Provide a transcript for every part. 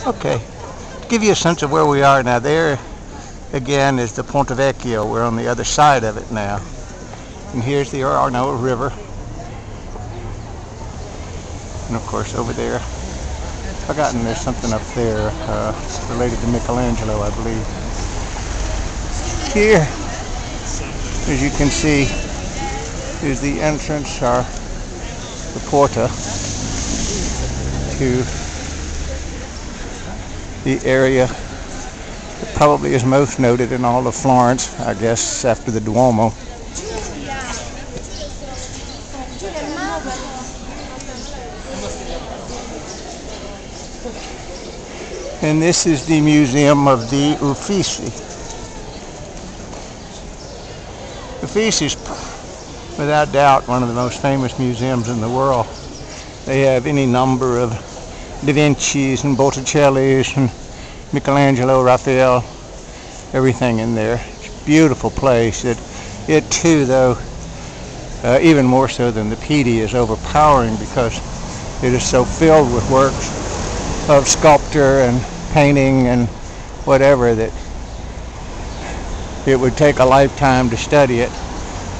Okay, to give you a sense of where we are now, there again is the Ponte Vecchio. We're on the other side of it now. And here's the Arno River. And of course over there, I've forgotten, there's something up there related to Michelangelo, I believe. Here, as you can see, is the entrance, or the porta, to the area that probably is most noted in all of Florence, I guess, after the Duomo. And this is the Museum of the Uffizi. Uffizi is without doubt one of the most famous museums in the world. They have any number of Da Vinci's and Botticelli's and Michelangelo, Raphael, everything in there. It's a beautiful place. It too, though, even more so than the Pitti, is overpowering because it is so filled with works of sculpture and painting and whatever that it would take a lifetime to study it,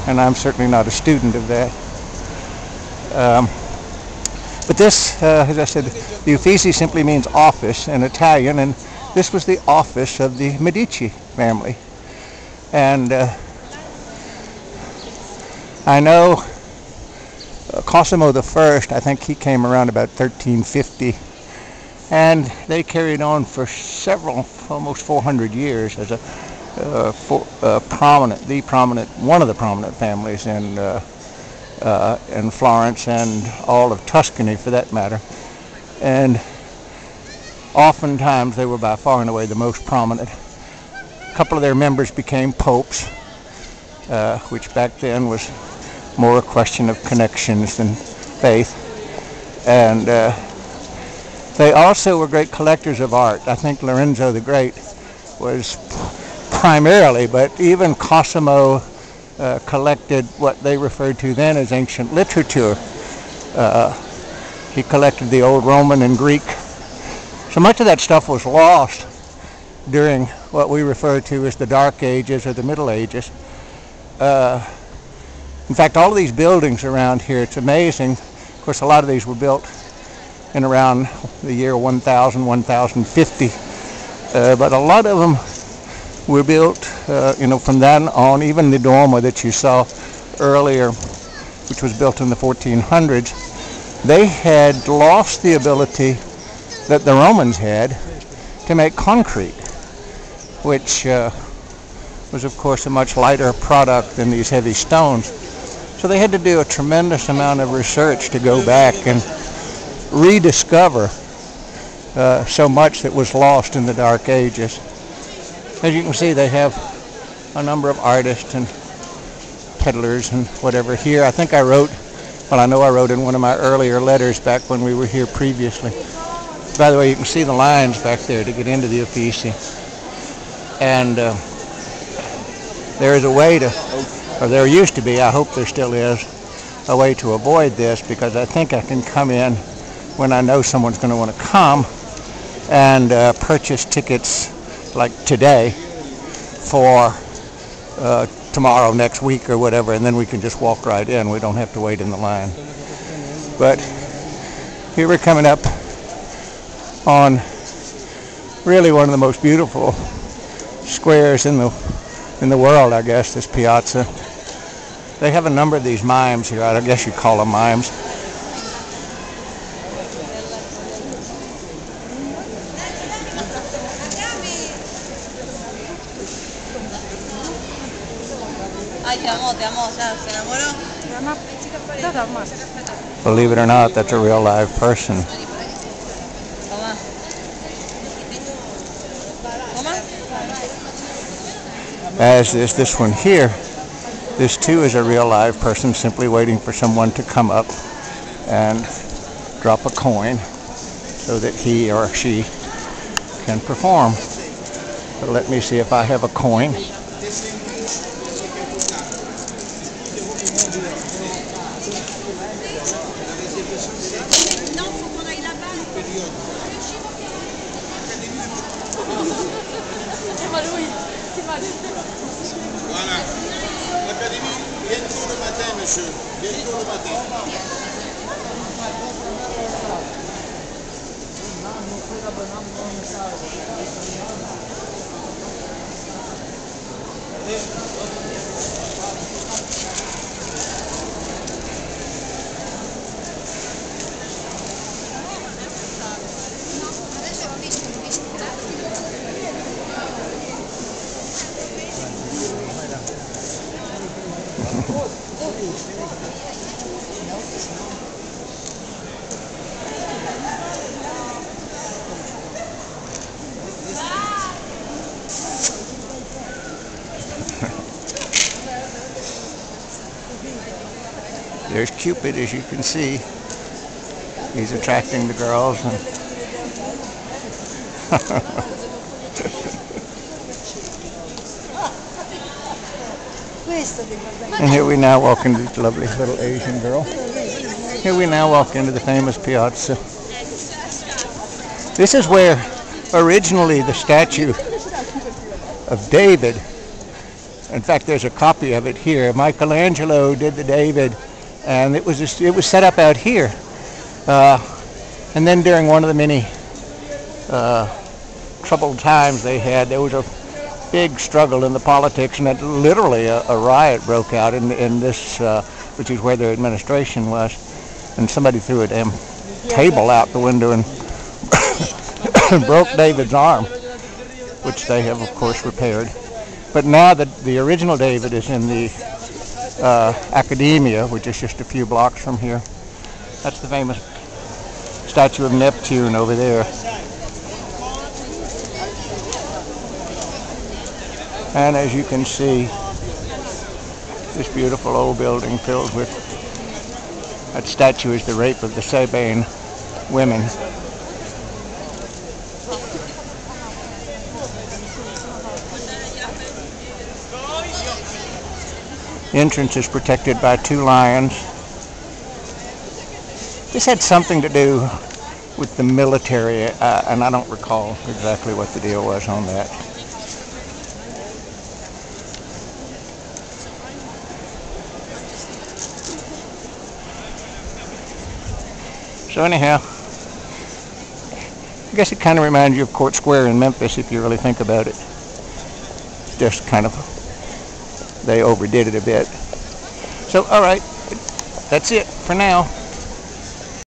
and I'm certainly not a student of that. But this, as I said, the Uffizi simply means office in Italian, and this was the office of the Medici family. And I know Cosimo I think he came around about 1350, and they carried on for several, almost 400 years as one of the prominent families in Florence and all of Tuscany, for that matter. And oftentimes they were by far and away the most prominent. A couple of their members became popes, which back then was more a question of connections than faith. And they also were great collectors of art. I think Lorenzo the Great was primarily, but even Cosimo collected what they referred to then as ancient literature. He collected the old Roman and Greek. So much of that stuff was lost during what we refer to as the Dark Ages or the Middle Ages. In fact, all of these buildings around here, it's amazing. Of course, a lot of these were built in around the year 1000, 1050. But a lot of them were built, from then on. Even the Duomo that you saw earlier, which was built in the 1400s, they had lost the ability that the Romans had to make concrete, which was, of course, a much lighter product than these heavy stones. So they had to do a tremendous amount of research to go back and rediscover so much that was lost in the Dark Ages. As you can see, they have a number of artists and peddlers and whatever here. I think I wrote in one of my earlier letters back when we were here previously. By the way, you can see the lines back there to get into the Uffizi. And there is a way to, or there used to be, I hope there still is, a way to avoid this, because I think I can come in when I know someone's going to want to come and purchase tickets like today for tomorrow, next week, or whatever, and then we can just walk right in. We don't have to wait in the line. But here we're coming up on really one of the most beautiful squares in the world, I guess, this piazza. They have a number of these mimes here. I guess you call them mimes. Believe it or not, that's a real live person. As is this one here. This too is a real live person, simply waiting for someone to come up and drop a coin so that he or she can perform. But let me see if I have a coin. Voilà. L'Académie, bientôt le matin, monsieur. Bientôt le matin. There's Cupid, as you can see. He's attracting the girls. And here we now walk into this lovely little Asian girl. Here we now walk into the famous piazza. This is where originally the statue of David, in fact there's a copy of it here, Michelangelo did the David, and it was set up out here. And then during one of the many troubled times they had, there was a big struggle in the politics, and literally a riot broke out in this, which is where their administration was, and somebody threw a damn table out the window and broke David's arm, which they have of course repaired. But now the original David is in the Academia, which is just a few blocks from here. That's the famous statue of Neptune over there. And as you can see, this beautiful old building filled with, that statue is the rape of the Sabine women. The entrance is protected by 2 lions. This had something to do with the military, and I don't recall exactly what the deal was on that. So anyhow, I guess it kind of reminds you of Court Square in Memphis if you really think about it. Just kind of, they overdid it a bit. So, all right, that's it for now.